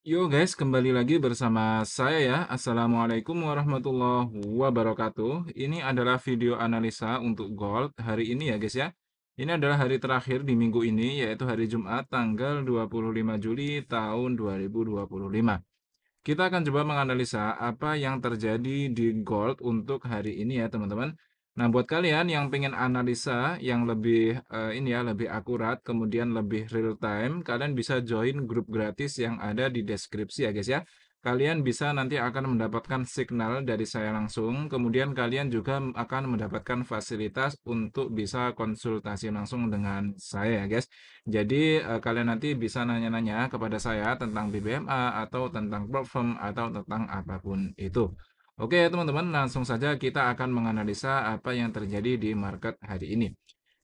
Yo guys, kembali lagi bersama saya ya. Assalamualaikum warahmatullahi wabarakatuh. Ini adalah video analisa untuk gold hari ini ya guys ya. Ini adalah hari terakhir di minggu ini, yaitu hari Jumat tanggal 25 Juli tahun 2025. Kita akan coba menganalisa apa yang terjadi di gold untuk hari ini ya teman-teman. Nah, buat kalian yang pengen analisa yang lebih ini ya, lebih akurat, kemudian lebih real time, kalian bisa join grup gratis yang ada di deskripsi ya guys ya. Kalian bisa nanti akan mendapatkan signal dari saya langsung, kemudian kalian juga akan mendapatkan fasilitas untuk bisa konsultasi langsung dengan saya ya guys. Jadi kalian nanti bisa nanya-nanya kepada saya tentang BBMA atau tentang platform atau tentang apapun itu. Oke teman-teman, langsung saja kita akan menganalisa apa yang terjadi di market hari ini.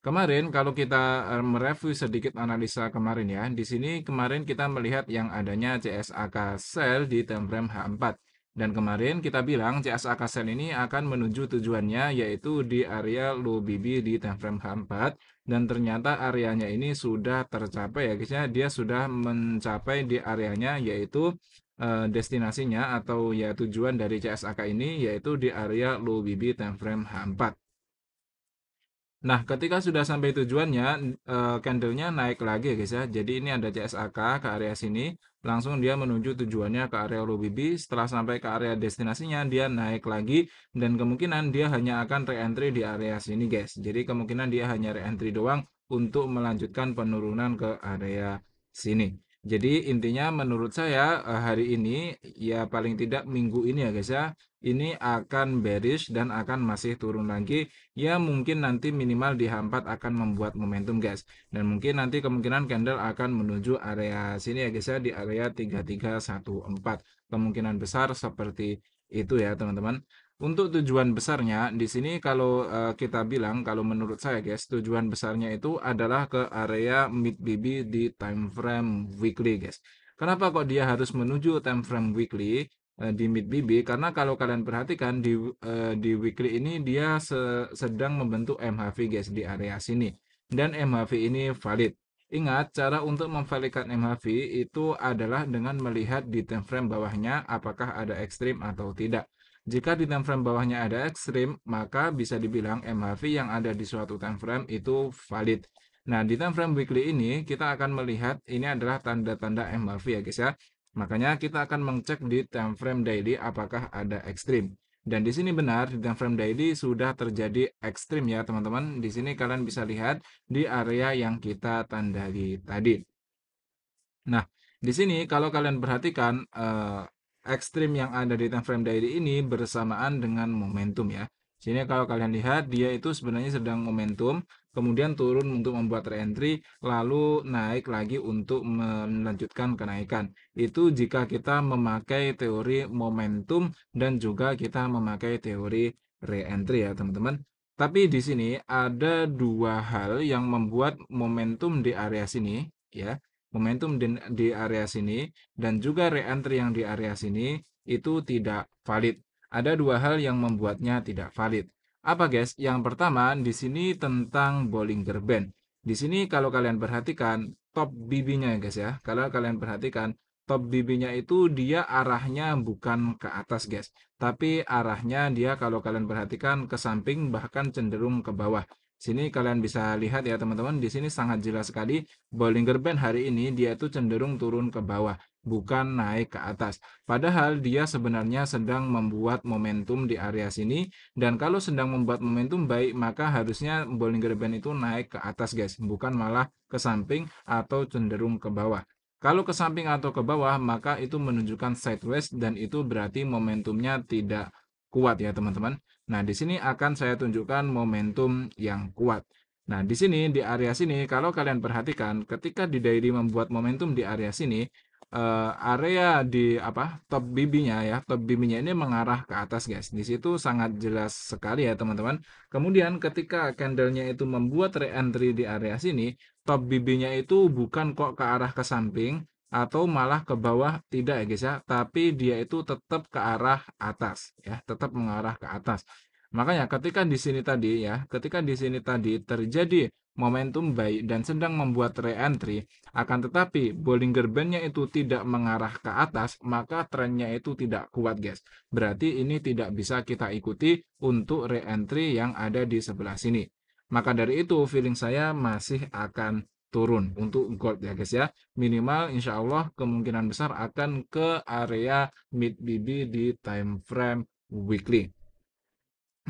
Kemarin kalau kita mereview sedikit analisa kemarin ya, di sini kemarin kita melihat yang adanya CSAK sell di time frame H4. Dan kemarin kita bilang CSAK sell ini akan menuju tujuannya yaitu di area low BB di time frame H4 dan ternyata areanya ini sudah tercapai ya guys ya. Dia sudah mencapai di areanya yaitu destinasinya atau ya tujuan dari CSAK ini yaitu di area low BB time frame H4. Nah, ketika sudah sampai tujuannya, candlenya naik lagi ya guys ya. Jadi ini ada CSAK ke area sini, langsung dia menuju tujuannya ke area low BB. Setelah sampai ke area destinasinya, dia naik lagi dan kemungkinan dia hanya akan re-entry di area sini guys. Jadi kemungkinan dia hanya re-entry doang untuk melanjutkan penurunan ke area sini. Jadi intinya menurut saya hari ini ya paling tidak minggu ini ya guys ya, ini akan bearish dan akan masih turun lagi. Ya mungkin nanti minimal di H4 akan membuat momentum guys. Dan mungkin nanti kemungkinan candle akan menuju area sini ya guys ya, di area 3314. Kemungkinan besar seperti itu ya teman-teman. Untuk tujuan besarnya di sini kalau kita bilang kalau menurut saya guys, tujuan besarnya itu adalah ke area mid BB di time frame weekly guys. Kenapa kok dia harus menuju time frame weekly? Di mid BB karena kalau kalian perhatikan di weekly ini dia sedang membentuk MHV guys di area sini dan MHV ini valid. Ingat cara untuk memvalidkan MHV itu adalah dengan melihat di time frame bawahnya apakah ada ekstrim atau tidak. Jika di time frame bawahnya ada ekstrim, maka bisa dibilang MHV yang ada di suatu time frame itu valid. Nah, di time frame weekly ini kita akan melihat ini adalah tanda-tanda MHV ya guys ya. Makanya kita akan mengecek di time frame daily apakah ada ekstrim. Dan di sini benar di time frame daily sudah terjadi ekstrim ya teman-teman. Di sini kalian bisa lihat di area yang kita tandai tadi. Nah, di sini kalau kalian perhatikan ekstrim yang ada di time frame daily ini bersamaan dengan momentum ya. Sini kalau kalian lihat dia itu sebenarnya sedang momentum, kemudian turun untuk membuat reentry, lalu naik lagi untuk melanjutkan kenaikan. Itu jika kita memakai teori momentum dan juga kita memakai teori reentry ya teman-teman. Tapi di sini ada dua hal yang membuat momentum di area sini ya, momentum di area sini dan juga re-entry yang di area sini itu tidak valid. Ada dua hal yang membuatnya tidak valid. Apa guys? Yang pertama di sini tentang Bollinger Band. Di sini kalau kalian perhatikan top BB-nya guys ya. Kalau kalian perhatikan top BB-nya itu dia arahnya bukan ke atas guys, tapi arahnya dia kalau kalian perhatikan ke samping bahkan cenderung ke bawah. Sini kalian bisa lihat ya teman-teman, di sini sangat jelas sekali Bollinger Band hari ini dia itu cenderung turun ke bawah, bukan naik ke atas. Padahal dia sebenarnya sedang membuat momentum di area sini, dan kalau sedang membuat momentum baik, maka harusnya Bollinger Band itu naik ke atas guys, bukan malah ke samping atau cenderung ke bawah. Kalau ke samping atau ke bawah, maka itu menunjukkan sideways dan itu berarti momentumnya tidak kuat ya teman-teman. Nah, di sini akan saya tunjukkan momentum yang kuat. Nah, di sini di area sini kalau kalian perhatikan ketika di daily membuat momentum di area sini area di apa top BB-nya ya, top BB-nya ini mengarah ke atas guys. Di situ sangat jelas sekali ya teman-teman. Kemudian ketika candlenya itu membuat re-entry di area sini, top BB-nya itu bukan kok ke arah ke samping atau malah ke bawah, tidak ya guys ya, tapi dia itu tetap ke arah atas ya, tetap mengarah ke atas. Makanya ketika di sini tadi ya, ketika di sini tadi terjadi momentum buy dan sedang membuat re-entry, akan tetapi Bollinger Band-nya itu tidak mengarah ke atas, maka trennya itu tidak kuat, guys. Berarti ini tidak bisa kita ikuti untuk re-entry yang ada di sebelah sini. Maka dari itu feeling saya masih akan turun untuk gold ya guys ya. Minimal insya Allah kemungkinan besar akan ke area mid BB di time frame weekly.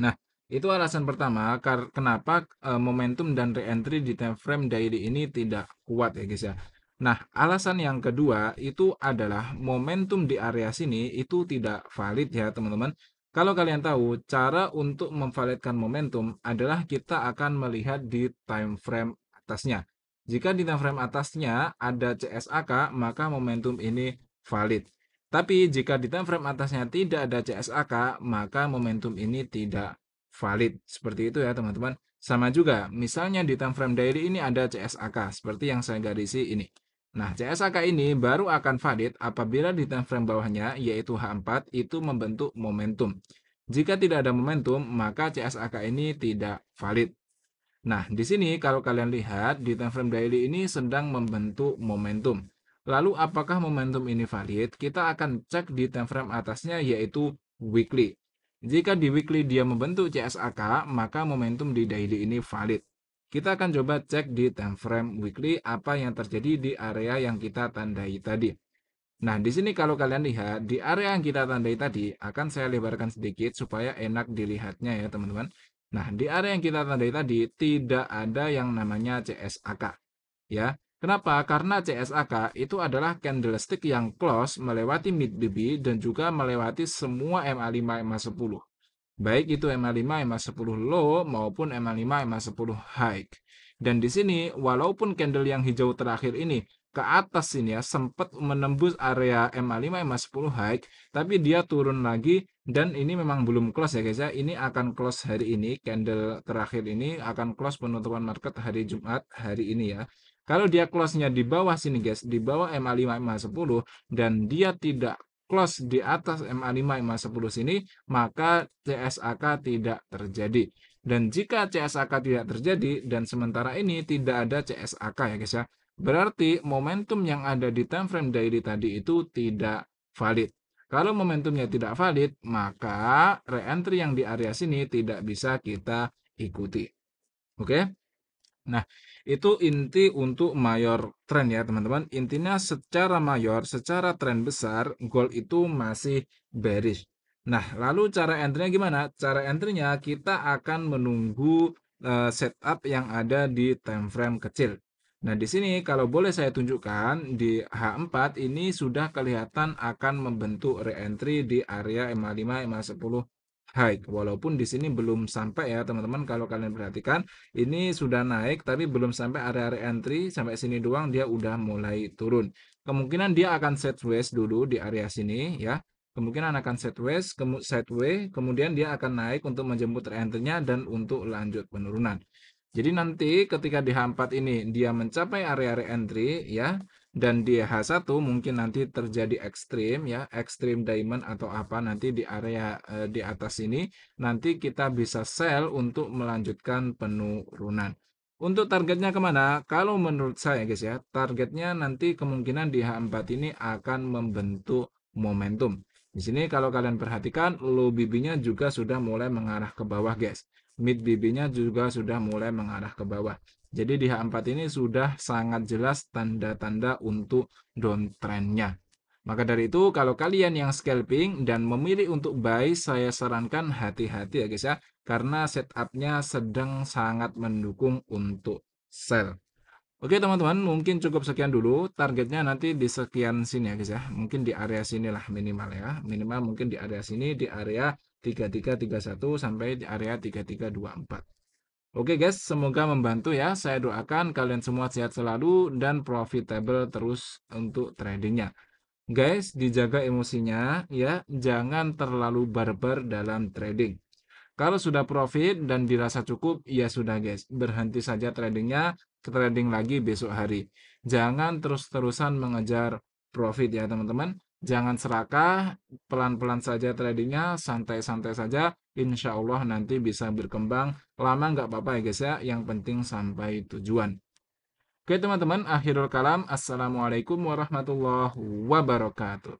Nah, itu alasan pertama kenapa momentum dan re-entry di time frame daily ini tidak kuat ya guys ya. Nah, alasan yang kedua itu adalah momentum di area sini itu tidak valid ya teman-teman. Kalau kalian tahu, cara untuk memvalidkan momentum adalah kita akan melihat di time frame atasnya. Jika di time frame atasnya ada CSAK, maka momentum ini valid. Tapi jika di time frame atasnya tidak ada CSAK, maka momentum ini tidak valid. Seperti itu ya teman-teman. Sama juga, misalnya di time frame daily ini ada CSAK, seperti yang saya garisi ini. Nah, CSAK ini baru akan valid apabila di time frame bawahnya, yaitu H4, itu membentuk momentum. Jika tidak ada momentum, maka CSAK ini tidak valid. Nah, di sini kalau kalian lihat di time frame daily ini sedang membentuk momentum. Lalu apakah momentum ini valid? Kita akan cek di time frame atasnya yaitu weekly. Jika di weekly dia membentuk CSAK, maka momentum di daily ini valid. Kita akan coba cek di time frame weekly apa yang terjadi di area yang kita tandai tadi. Nah, di sini kalau kalian lihat, di area yang kita tandai tadi, akan saya lebarkan sedikit supaya enak dilihatnya ya teman-teman. Nah, di area yang kita tandai tadi, tidak ada yang namanya CSAK. Ya, kenapa? Karena CSAK itu adalah candlestick yang close melewati mid BB dan juga melewati semua MA5, MA10. Baik itu MA5, MA10 low maupun MA5, MA10 high. Dan di sini walaupun candle yang hijau terakhir ini ke atas ini ya sempat menembus area MA5, MA10 high, tapi dia turun lagi dan ini memang belum close ya guys ya. Ini akan close hari ini, candle terakhir ini akan close penutupan market hari Jumat hari ini ya. Kalau dia close-nya di bawah sini guys, di bawah MA5, MA10 dan dia tidak close di atas MA5, MA10 sini, maka CSAK tidak terjadi. Dan jika CSAK tidak terjadi dan sementara ini tidak ada CSAK ya guys ya, berarti momentum yang ada di time frame daily tadi itu tidak valid. Kalau momentumnya tidak valid, maka re-entry yang di area sini tidak bisa kita ikuti. Oke? Nah, itu inti untuk mayor trend ya, teman-teman. Intinya secara mayor, secara tren besar, gold itu masih bearish. Nah, lalu cara entry-nya gimana? Cara entry-nya kita akan menunggu setup yang ada di time frame kecil. Nah, di sini kalau boleh saya tunjukkan di H4 ini sudah kelihatan akan membentuk re-entry di area MA5, MA10 high. Walaupun di sini belum sampai ya, teman-teman. Kalau kalian perhatikan ini sudah naik tapi belum sampai area entry, sampai sini doang dia udah mulai turun. Kemungkinan dia akan sideways dulu di area sini ya. Kemungkinan akan sideways, sideways, kemudian dia akan naik untuk menjemput re-entry-nya dan untuk lanjut penurunan. Jadi nanti ketika di H4 ini dia mencapai area re-entry ya, dan di H1 mungkin nanti terjadi ekstrim ya, ekstrim diamond atau apa nanti di area di atas ini, nanti kita bisa sell untuk melanjutkan penurunan. Untuk targetnya kemana? Kalau menurut saya guys ya, targetnya nanti kemungkinan di H4 ini akan membentuk momentum. Di sini kalau kalian perhatikan, low BB-nya juga sudah mulai mengarah ke bawah guys. Mid BB-nya juga sudah mulai mengarah ke bawah. Jadi di H4 ini sudah sangat jelas tanda-tanda untuk downtrend-nya. Maka dari itu, kalau kalian yang scalping dan memilih untuk buy, saya sarankan hati-hati ya guys ya. Karena setup-nya sedang sangat mendukung untuk sell. Oke teman-teman, mungkin cukup sekian dulu. Targetnya nanti di sekian sini ya guys ya. Mungkin di area sinilah minimal ya. Minimal mungkin di area sini, di area 3331 sampai di area 3324. Oke guys, semoga membantu ya. Saya doakan kalian semua sehat selalu dan profitable terus untuk tradingnya. Guys, dijaga emosinya ya. Jangan terlalu barbar dalam trading. Kalau sudah profit dan dirasa cukup, ya sudah guys, berhenti saja tradingnya, trading lagi besok hari. Jangan terus-terusan mengejar profit ya teman-teman. Jangan serakah, pelan-pelan saja tradingnya, santai-santai saja. Insya Allah nanti bisa berkembang. Lama nggak apa-apa ya guys ya. Yang penting sampai tujuan. Oke teman-teman, akhirul kalam. Assalamualaikum warahmatullahi wabarakatuh.